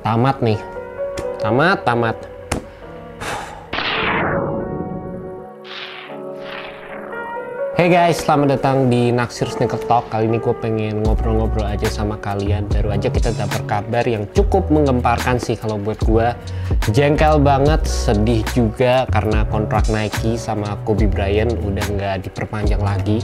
tamat nih. Tamat. Hey guys, selamat datang di Naksir Sneaker Talk. Kali ini gue pengen ngobrol-ngobrol aja sama kalian. Baru aja kita dapat kabar yang cukup menggemparkan sih kalau buat gue. Jengkel banget, sedih juga karena kontrak Nike sama Kobe Bryant udah nggak diperpanjang lagi.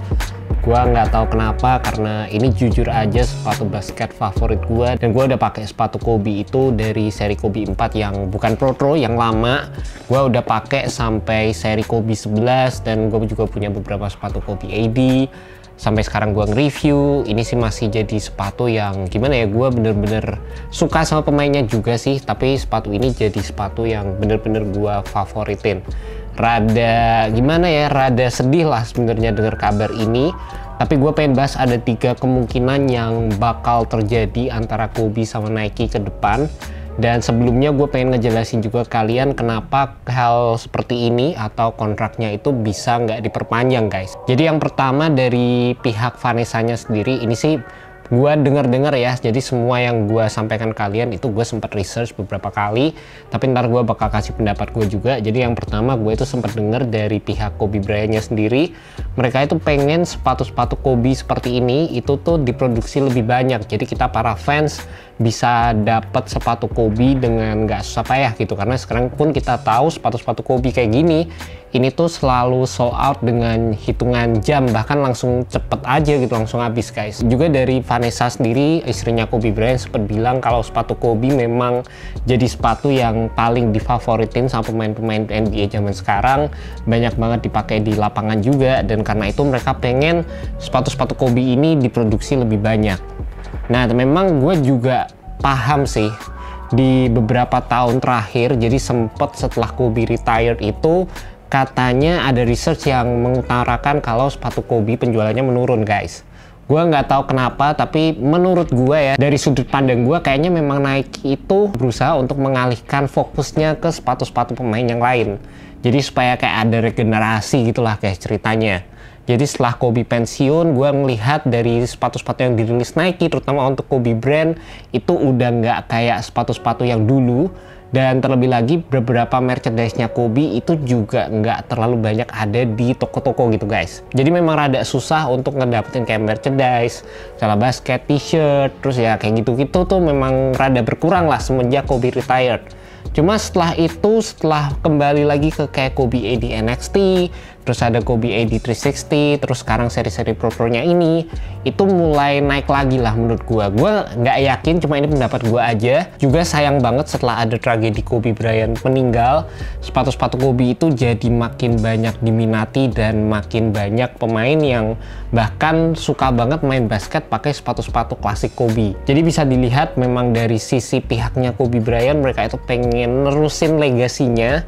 Gue nggak tahu kenapa, karena ini jujur aja sepatu basket favorit gue, dan gue udah pakai sepatu Kobe itu dari seri Kobe 4 yang bukan Pro yang lama. Gue udah pakai sampai seri Kobe 11, dan gue juga punya beberapa sepatu Kobe AD. Sampai sekarang gue nge-review, ini sih masih jadi sepatu yang gimana ya, gue bener-bener suka sama pemainnya juga sih, tapi sepatu ini jadi sepatu yang bener-bener gue favoritin. Rada gimana ya, rada sedih lah sebenarnya dengar kabar ini, tapi gue pengen bahas ada 3 kemungkinan yang bakal terjadi antara Kobe sama Nike ke depan. Dan sebelumnya gue pengen ngejelasin juga kalian kenapa hal seperti ini atau kontraknya itu bisa nggak diperpanjang guys. Jadi yang pertama dari pihak Vanessa-nya sendiri, ini sih gue dengar ya, jadi semua yang gue sampaikan kalian itu gue sempat research beberapa kali, tapi ntar gue bakal kasih pendapat gue juga. Jadi yang pertama, gue itu sempat dengar dari pihak Kobe Bryant-nya sendiri, mereka itu pengen sepatu-sepatu Kobe seperti ini itu tuh diproduksi lebih banyak, jadi kita para fans bisa dapat sepatu Kobe dengan nggak susah payah gitu. Karena sekarang pun kita tahu sepatu-sepatu Kobe kayak gini ini tuh selalu sold out dengan hitungan jam, bahkan langsung cepet aja gitu, langsung habis guys. Juga dari Vanessa sendiri, istrinya Kobe Bryant, sempat bilang kalau sepatu Kobe memang jadi sepatu yang paling difavoritin sama pemain-pemain NBA zaman sekarang, banyak banget dipakai di lapangan juga, dan karena itu mereka pengen sepatu-sepatu Kobe ini diproduksi lebih banyak. Nah, memang gue juga paham sih di beberapa tahun terakhir, jadi sempet setelah Kobe retired itu katanya ada research yang mengutarakan kalau sepatu Kobe penjualannya menurun guys. Gue nggak tahu kenapa, tapi menurut gue ya, dari sudut pandang gue kayaknya memang Nike itu berusaha untuk mengalihkan fokusnya ke sepatu-sepatu pemain yang lain. Jadi supaya kayak ada regenerasi gitulah guys ceritanya. Jadi setelah Kobe pensiun, gue ngelihat dari sepatu-sepatu yang dirilis Nike, terutama untuk Kobe brand, itu udah nggak kayak sepatu-sepatu yang dulu. Dan terlebih lagi beberapa merchandise-nya Kobe itu juga nggak terlalu banyak ada di toko-toko gitu guys. Jadi memang rada susah untuk ngedapetin kayak merchandise, salah basket, t-shirt, terus ya kayak gitu-gitu tuh memang rada berkurang lah semenjak Kobe retired. Cuma setelah itu, setelah kembali lagi ke kayak Kobe AD NXT, terus ada Kobe AD 360, terus sekarang seri-seri Pro-nya ini, itu mulai naik lagi lah menurut gue. Gue nggak yakin, cuma ini pendapat gue aja. Juga sayang banget setelah ada tragedi Kobe Bryant meninggal, sepatu-sepatu Kobe itu jadi makin banyak diminati dan makin banyak pemain yang bahkan suka banget main basket pakai sepatu-sepatu klasik Kobe. Jadi bisa dilihat memang dari sisi pihaknya Kobe Bryant, mereka itu pengen nerusin legasinya.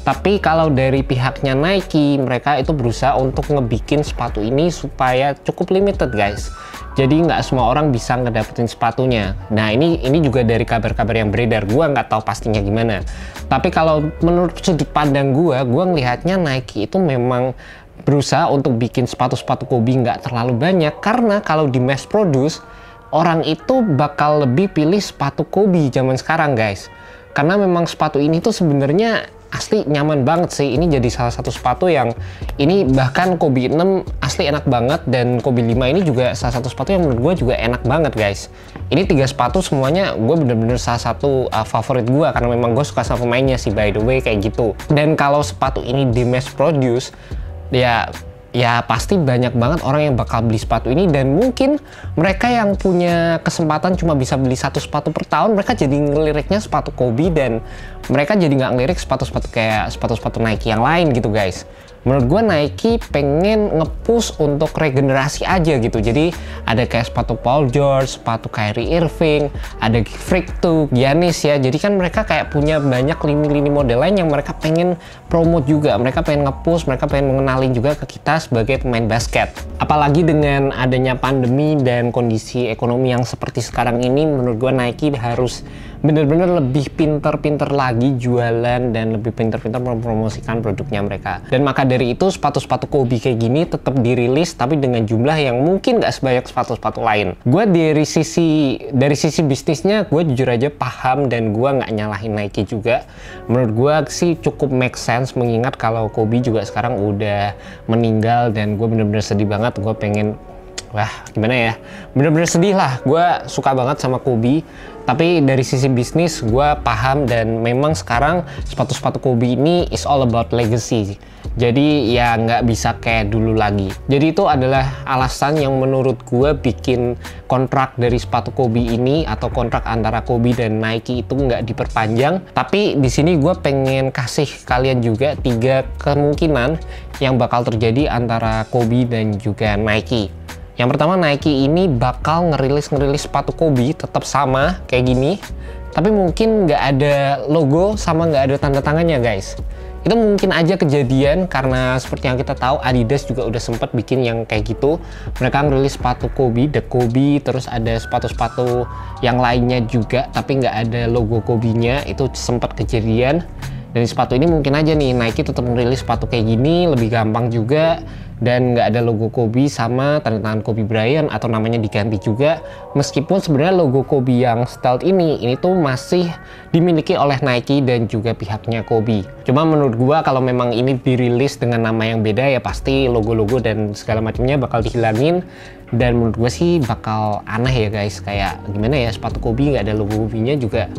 Tapi kalau dari pihaknya Nike, mereka itu berusaha untuk ngebikin sepatu ini supaya cukup limited guys. Jadi nggak semua orang bisa ngedapetin sepatunya. Nah ini juga dari kabar-kabar yang beredar, gue nggak tahu pastinya gimana. Tapi kalau menurut sudut pandang gue ngelihatnya Nike itu memang berusaha untuk bikin sepatu-sepatu Kobe nggak terlalu banyak. Karena kalau di mass produce, orang itu bakal lebih pilih sepatu Kobe zaman sekarang guys. Karena memang sepatu ini tuh sebenarnya asli nyaman banget sih. Ini jadi salah satu sepatu yang ini bahkan Kobe 6 asli enak banget, dan Kobe 5 ini juga salah satu sepatu yang menurut gue juga enak banget guys. Ini 3 sepatu semuanya gue bener-bener salah satu favorit gue, karena memang gue suka sama pemainnya sih by the way kayak gitu. Dan kalau sepatu ini di mass produce, ya pasti banyak banget orang yang bakal beli sepatu ini, dan mungkin mereka yang punya kesempatan cuma bisa beli 1 sepatu per tahun, mereka jadi ngeliriknya sepatu Kobe, dan mereka jadi nggak ngelirik sepatu-sepatu kayak sepatu-sepatu Nike yang lain gitu guys. Menurut gue Nike pengen nge-push untuk regenerasi aja gitu. Jadi ada kayak sepatu Paul George, sepatu Kyrie Irving, ada Freak 2, Giannis ya. Jadi kan mereka kayak punya banyak lini-lini model lain yang mereka pengen promote juga. Mereka pengen nge-push, mereka pengen mengenalin juga ke kita sebagai pemain basket. Apalagi dengan adanya pandemi dan kondisi ekonomi yang seperti sekarang ini, menurut gue Nike harus bener-bener lebih pinter-pinter lagi jualan dan lebih pinter-pinter mempromosikan produknya mereka. Dan maka dari itu sepatu-sepatu Kobe kayak gini tetap dirilis tapi dengan jumlah yang mungkin nggak sebanyak sepatu-sepatu lain. Gue dari sisi bisnisnya gue jujur aja paham dan gue nggak nyalahin Nike juga. Menurut gue sih cukup make sense mengingat kalau Kobe juga sekarang udah meninggal dan gue bener-bener sedih banget. Gue pengen, wah gimana ya, bener-bener sedih lah. Gue suka banget sama Kobe, tapi dari sisi bisnis gue paham dan memang sekarang sepatu-sepatu Kobe ini is all about legacy. Jadi ya nggak bisa kayak dulu lagi. Jadi itu adalah alasan yang menurut gue bikin kontrak dari sepatu Kobe ini atau kontrak antara Kobe dan Nike itu nggak diperpanjang. Tapi di sini gue pengen kasih kalian juga 3 kemungkinan yang bakal terjadi antara Kobe dan juga Nike. Yang pertama, Nike ini bakal ngerilis sepatu Kobe tetap sama kayak gini, tapi mungkin nggak ada logo sama nggak ada tanda tangannya guys. Itu mungkin aja kejadian karena seperti yang kita tahu Adidas juga udah sempet bikin yang kayak gitu. Mereka ngerilis sepatu Kobe, The Kobe, terus ada sepatu-sepatu yang lainnya juga tapi nggak ada logo Kobe-nya, itu sempet kejadian. Dan di sepatu ini mungkin aja nih Nike tetap ngerilis sepatu kayak gini, lebih gampang juga dan nggak ada logo Kobe sama tanda tangan Kobe Bryant atau namanya diganti juga. Meskipun sebenarnya logo Kobe yang stealth ini tuh masih dimiliki oleh Nike dan juga pihaknya Kobe. Cuma menurut gua kalau memang ini dirilis dengan nama yang beda ya pasti logo-logo dan segala macamnya bakal dihilangin. Dan menurut gue sih bakal aneh ya guys, kayak gimana ya sepatu Kobe nggak ada logo Kobe-nya juga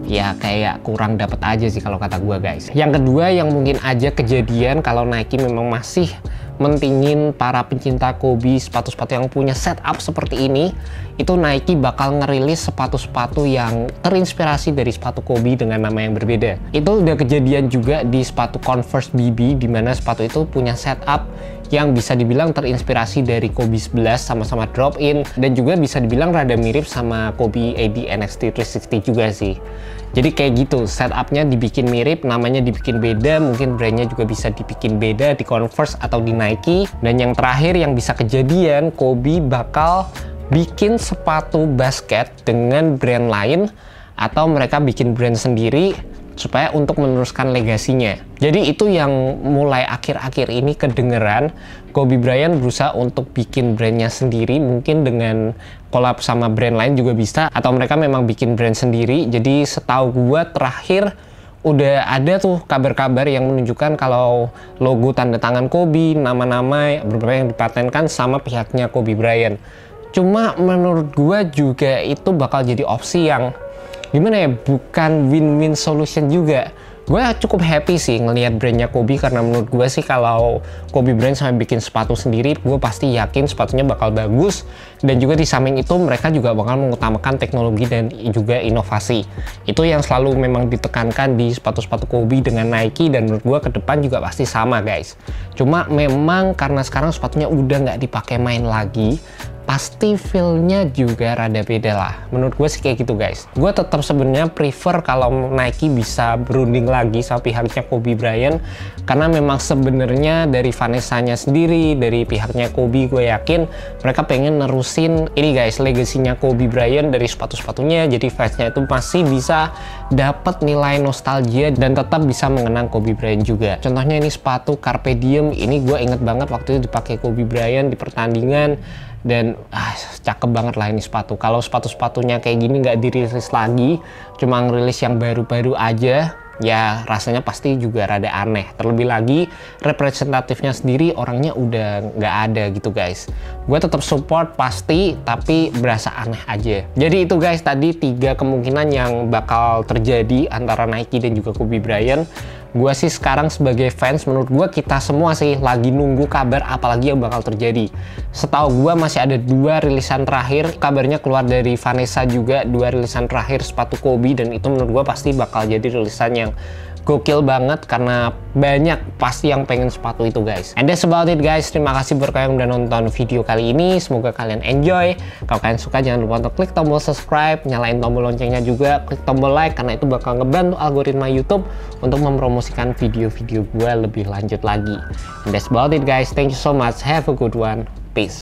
ya kayak kurang dapet aja sih kalau kata gue guys. Yang kedua yang mungkin aja kejadian kalau Nike memang masih mentingin para pencinta Kobe, sepatu-sepatu yang punya setup seperti ini, itu Nike bakal ngerilis sepatu-sepatu yang terinspirasi dari sepatu Kobe dengan nama yang berbeda. Itu udah kejadian juga di sepatu Converse BB, dimana sepatu itu punya setup yang bisa dibilang terinspirasi dari Kobe 11 sama-sama drop in, dan juga bisa dibilang rada mirip sama Kobe AD NXT 360 juga sih. Jadi kayak gitu, setupnya dibikin mirip, namanya dibikin beda, mungkin brandnya juga bisa dibikin beda di Converse atau di Nike. Dan yang terakhir yang bisa kejadian, Kobe bakal bikin sepatu basket dengan brand lain atau mereka bikin brand sendiri supaya untuk meneruskan legasinya. Jadi itu yang mulai akhir-akhir ini kedengeran Kobe Bryant berusaha untuk bikin brandnya sendiri, mungkin dengan collab sama brand lain juga bisa, atau mereka memang bikin brand sendiri. Jadi setahu gua terakhir udah ada tuh kabar-kabar yang menunjukkan kalau logo tanda tangan Kobe, nama-nama beberapa yang dipatenkan sama pihaknya Kobe Bryant. Cuma menurut gua juga itu bakal jadi opsi yang gimana ya, bukan win-win solution juga. Gue cukup happy sih ngelihat brandnya Kobe, karena menurut gue sih kalau Kobe brand sampai bikin sepatu sendiri, gue pasti yakin sepatunya bakal bagus. Dan juga di samping itu mereka juga bakal mengutamakan teknologi dan juga inovasi. Itu yang selalu memang ditekankan di sepatu-sepatu Kobe dengan Nike, dan menurut gue ke depan juga pasti sama guys. Cuma memang karena sekarang sepatunya udah nggak dipakai main lagi, pasti feel-nya juga rada beda lah. Menurut gue sih kayak gitu guys. Gue tetap sebenarnya prefer kalau Nike bisa berunding lagi sama pihaknya Kobe Bryant, karena memang sebenarnya dari Vanessa-nya sendiri, dari pihaknya Kobe, gue yakin mereka pengen nerusin ini guys, legasinya Kobe Bryant dari sepatu-sepatunya. Jadi fansnya itu masih bisa dapat nilai nostalgia dan tetap bisa mengenang Kobe Bryant juga. Contohnya ini sepatu Carpe Diem, ini gue inget banget waktu itu dipakai Kobe Bryant di pertandingan. Dan cakep banget lah ini sepatu. Kalau sepatu-sepatunya kayak gini nggak dirilis lagi, cuma ngerilis yang baru-baru aja, ya rasanya pasti juga rada aneh. Terlebih lagi representatifnya sendiri orangnya udah nggak ada gitu guys. Gue tetap support pasti, tapi berasa aneh aja. Jadi itu guys tadi 3 kemungkinan yang bakal terjadi antara Nike dan juga Kobe Bryant. Gue sih sekarang sebagai fans, menurut gue kita semua sih lagi nunggu kabar apalagi yang bakal terjadi. Setahu gue masih ada 2 rilisan terakhir, kabarnya keluar dari Vanessa juga, 2 rilisan terakhir sepatu Kobe, dan itu menurut gue pasti bakal jadi rilisan yang gokil banget karena banyak pasti yang pengen sepatu itu guys. And that's about it guys. Terima kasih buat kalian yang udah nonton video kali ini. Semoga kalian enjoy. Kalau kalian suka jangan lupa untuk klik tombol subscribe, nyalain tombol loncengnya juga, klik tombol like karena itu bakal ngebantu algoritma YouTube untuk mempromosikan video-video gue lebih lanjut lagi. And that's about it guys. Thank you so much. Have a good one. Peace.